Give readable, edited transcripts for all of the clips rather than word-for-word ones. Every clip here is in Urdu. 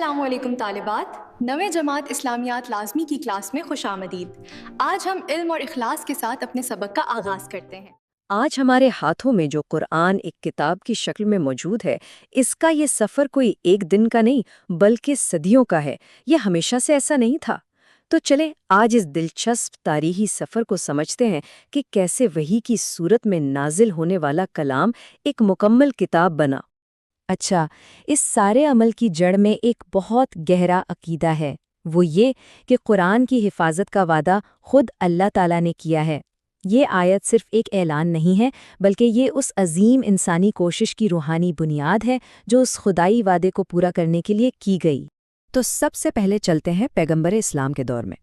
السلام علیکم طالبات، نویں جماعت اسلامیات لازمی کی کلاس میں خوش آمدید۔ آج ہم علم اور اخلاص کے ساتھ اپنے سبق کا آغاز کرتے ہیں۔ آج ہمارے ہاتھوں میں جو قرآن ایک کتاب کی شکل میں موجود ہے، اس کا یہ سفر کوئی ایک دن کا نہیں بلکہ صدیوں کا ہے۔ یہ ہمیشہ سے ایسا نہیں تھا۔ تو چلیں آج اس دلچسپ تاریخی سفر کو سمجھتے ہیں کہ کیسے وحی کی صورت میں نازل ہونے والا کلام ایک مکمل کتاب بنا۔ اچھا، اس سارے عمل کی جڑ میں ایک بہت گہرا عقیدہ ہے، وہ یہ کہ قرآن کی حفاظت کا وعدہ خود اللہ تعالیٰ نے کیا ہے۔ یہ آیت صرف ایک اعلان نہیں ہے، بلکہ یہ اس عظیم انسانی کوشش کی روحانی بنیاد ہے جو اس خدائی وعدے کو پورا کرنے کے لیے کی گئی۔ تو سب سے پہلے چلتے ہیں پیغمبر اسلام کے دور میں۔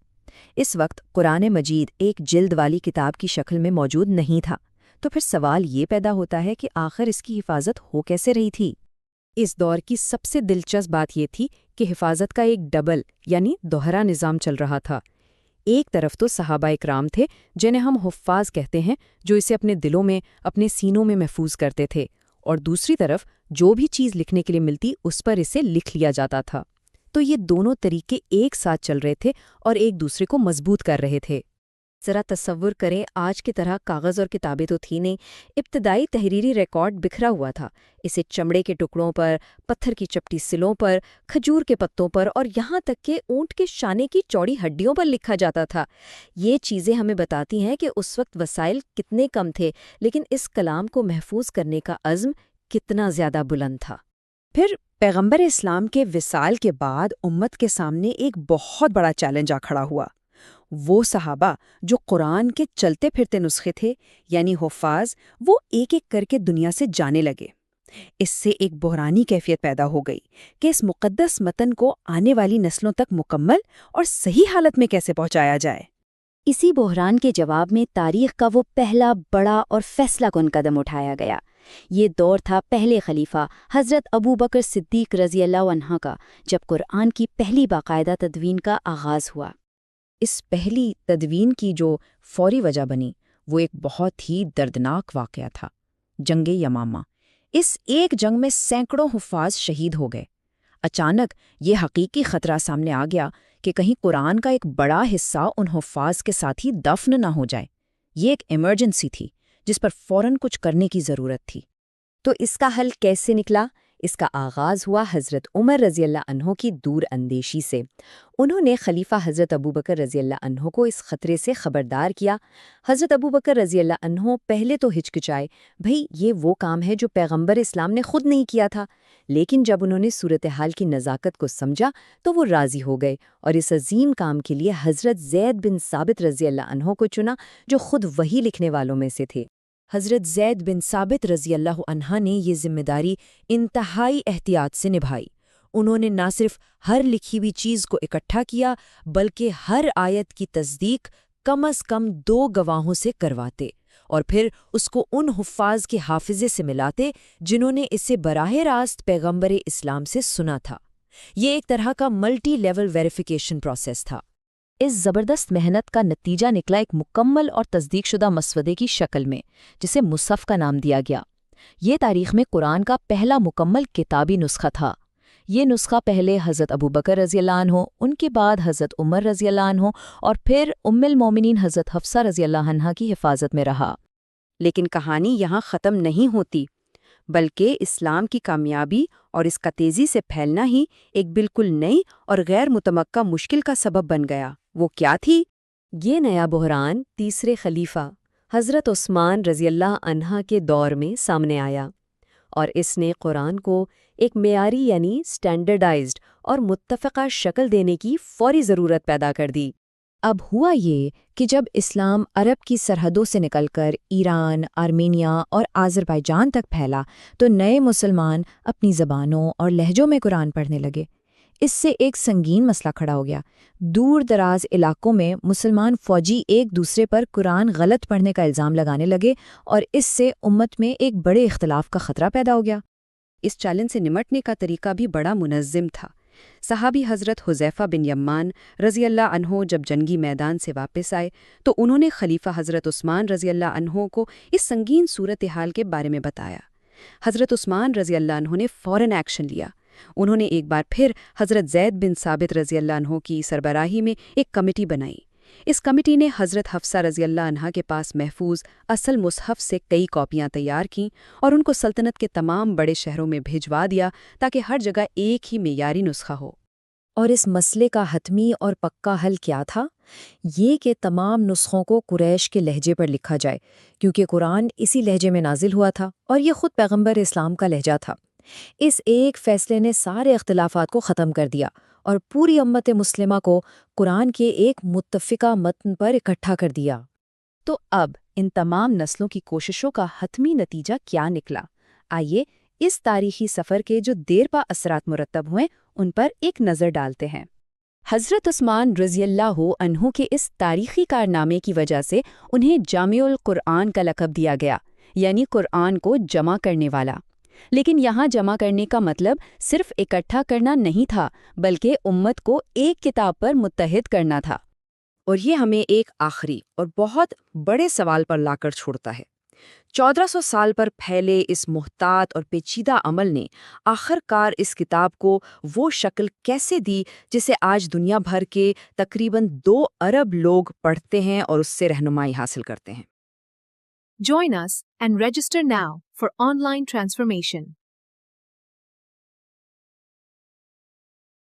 اس وقت قرآن مجید ایک جلد والی کتاب کی شکل میں موجود نہیں تھا، تو پھر سوال یہ پیدا ہوتا ہے کہ آخر اس کی حفاظت ہو کیسے رہی تھی؟ اس دور کی سب سے دلچسپ بات یہ تھی کہ حفاظت کا ایک ڈبل یعنی دوہرا نظام چل رہا تھا۔ ایک طرف تو صحابہ اکرام تھے جنہیں ہم حفاظ کہتے ہیں، جو اسے اپنے دلوں میں، اپنے سینوں میں محفوظ کرتے تھے، اور دوسری طرف جو بھی چیز لکھنے کے لیے ملتی اس پر اسے لکھ لیا جاتا تھا۔ تو یہ دونوں طریقے ایک ساتھ چل رہے تھے اور ایک دوسرے کو مضبوط کر رہے تھے۔ ذرا تصور کریں، آج کی طرح کاغذ اور کتابیں تو تھی نہیں۔ ابتدائی تحریری ریکارڈ بکھرا ہوا تھا، اسے چمڑے کے ٹکڑوں پر، پتھر کی چپٹی سلوں پر، کھجور کے پتوں پر اور یہاں تک کہ اونٹ کے شانے کی چوڑی ہڈیوں پر لکھا جاتا تھا۔ یہ چیزیں ہمیں بتاتی ہیں کہ اس وقت وسائل کتنے کم تھے، لیکن اس کلام کو محفوظ کرنے کا عزم کتنا زیادہ بلند تھا۔ پھر پیغمبر اسلام کے وصال کے بعد امت کے سامنے ایک بہت بڑا چیلنج آ کھڑا ہوا۔ وہ صحابہ جو قرآن کے چلتے پھرتے نسخے تھے یعنی حفاظ، وہ ایک ایک کر کے دنیا سے جانے لگے۔ اس سے ایک بحرانی کیفیت پیدا ہو گئی کہ اس مقدس متن کو آنے والی نسلوں تک مکمل اور صحیح حالت میں کیسے پہنچایا جائے۔ اسی بحران کے جواب میں تاریخ کا وہ پہلا بڑا اور فیصلہ کن قدم اٹھایا گیا۔ یہ دور تھا پہلے خلیفہ حضرت ابو بکر صدیق رضی اللہ عنہ کا، جب قرآن کی پہلی باقاعدہ تدوین کا آغاز ہوا۔ اس پہلی تدوین کی جو فوری وجہ بنی وہ ایک بہت ہی دردناک واقعہ تھا، جنگ یمامہ۔ اس ایک جنگ میں سینکڑوں حفاظ شہید ہو گئے۔ اچانک یہ حقیقی خطرہ سامنے آ گیا کہ کہیں قرآن کا ایک بڑا حصہ ان حفاظ کے ساتھ ہی دفن نہ ہو جائے۔ یہ ایک ایمرجنسی تھی جس پر فوراً کچھ کرنے کی ضرورت تھی۔ تو اس کا حل کیسے نکلا؟ اس کا آغاز ہوا حضرت عمر رضی اللہ عنہ کی دور اندیشی سے۔ انہوں نے خلیفہ حضرت ابوبکر رضی اللہ عنہ کو اس خطرے سے خبردار کیا۔ حضرت ابوبکر رضی اللہ عنہ پہلے تو ہچکچائے، بھئی یہ وہ کام ہے جو پیغمبر اسلام نے خود نہیں کیا تھا، لیکن جب انہوں نے صورتحال کی نزاکت کو سمجھا تو وہ راضی ہو گئے اور اس عظیم کام کے لیے حضرت زید بن ثابت رضی اللہ عنہ کو چنا، جو خود وحی لکھنے والوں میں سے تھے۔ حضرت زید بن ثابت رضی اللہ عنہ نے یہ ذمہ داری انتہائی احتیاط سے نبھائی۔ انہوں نے نہ صرف ہر لکھی ہوئی چیز کو اکٹھا کیا، بلکہ ہر آیت کی تصدیق کم از کم 2 گواہوں سے کرواتے اور پھر اس کو ان حفاظ کے حافظے سے ملاتے جنہوں نے اسے براہ راست پیغمبر اسلام سے سنا تھا۔ یہ ایک طرح کا ملٹی لیول ویریفیکیشن پروسیس تھا۔ اس زبردست محنت کا نتیجہ نکلا ایک مکمل اور تصدیق شدہ مسودے کی شکل میں، جسے مصحف کا نام دیا گیا۔ یہ تاریخ میں قرآن کا پہلا مکمل کتابی نسخہ تھا۔ یہ نسخہ پہلے حضرت ابوبکر رضی اللہ عنہ، ان کے بعد حضرت عمر رضی اللہ عنہ اور پھر ام المومنین حضرت حفصہ رضی اللہ عنہا کی حفاظت میں رہا۔ لیکن کہانی یہاں ختم نہیں ہوتی، بلکہ اسلام کی کامیابی اور اس کا تیزی سے پھیلنا ہی ایک بالکل نئی اور غیر متوقع مشکل کا سبب بن گیا۔ وہ کیا تھی؟ یہ نیا بحران تیسرے خلیفہ حضرت عثمان رضی اللہ عنہ کے دور میں سامنے آیا، اور اس نے قرآن کو ایک معیاری یعنی سٹینڈرڈائزڈ اور متفقہ شکل دینے کی فوری ضرورت پیدا کر دی۔ اب ہوا یہ کہ جب اسلام عرب کی سرحدوں سے نکل کر ایران، آرمینیا اور آذربائیجان تک پھیلا تو نئے مسلمان اپنی زبانوں اور لہجوں میں قرآن پڑھنے لگے۔ اس سے ایک سنگین مسئلہ کھڑا ہو گیا۔ دور دراز علاقوں میں مسلمان فوجی ایک دوسرے پر قرآن غلط پڑھنے کا الزام لگانے لگے اور اس سے امت میں ایک بڑے اختلاف کا خطرہ پیدا ہو گیا۔ اس چیلنج سے نمٹنے کا طریقہ بھی بڑا منظم تھا۔ صحابی حضرت حذیفہ بن یمان رضی اللہ عنہ جب جنگی میدان سے واپس آئے تو انہوں نے خلیفہ حضرت عثمان رضی اللہ عنہ کو اس سنگین صورتحال کے بارے میں بتایا۔ حضرت عثمان رضی اللہ عنہ نے فوراً ایکشن لیا۔ انہوں نے ایک بار پھر حضرت زید بن ثابت رضی اللہ عنہ کی سربراہی میں ایک کمیٹی بنائی۔ اس کمیٹی نے حضرت حفصہ رضی اللہ عنہا کے پاس محفوظ اصل مصحف سے کئی کاپیاں تیار کیں اور ان کو سلطنت کے تمام بڑے شہروں میں بھجوا دیا تاکہ ہر جگہ ایک ہی معیاری نسخہ ہو۔ اور اس مسئلے کا حتمی اور پکا حل کیا تھا؟ یہ کہ تمام نسخوں کو قریش کے لہجے پر لکھا جائے، کیونکہ قرآن اسی لہجے میں نازل ہوا تھا اور یہ خود پیغمبر اسلام کا لہجہ تھا۔ اس ایک فیصلے نے سارے اختلافات کو ختم کر دیا اور پوری امت مسلمہ کو قرآن کے ایک متفقہ متن پر اکٹھا کر دیا۔ تو اب ان تمام نسلوں کی کوششوں کا حتمی نتیجہ کیا نکلا؟ آئیے اس تاریخی سفر کے جو دیر پا اثرات مرتب ہوئے ان پر ایک نظر ڈالتے ہیں۔ حضرت عثمان رضی اللہ عنہ کے اس تاریخی کارنامے کی وجہ سے انہیں جامع القرآن کا لقب دیا گیا، یعنی قرآن کو جمع کرنے والا۔ لیکن یہاں جمع کرنے کا مطلب صرف اکٹھا کرنا نہیں تھا، بلکہ امت کو ایک کتاب پر متحد کرنا تھا۔ اور یہ ہمیں ایک آخری اور بہت بڑے سوال پر لا کر چھوڑتا ہے۔ 1400 سال پر پھیلے اس محتاط اور پیچیدہ عمل نے آخر کار اس کتاب کو وہ شکل کیسے دی جسے آج دنیا بھر کے تقریباً 2 ارب لوگ پڑھتے ہیں اور اس سے رہنمائی حاصل کرتے ہیں؟ Join us and register now for online transformation.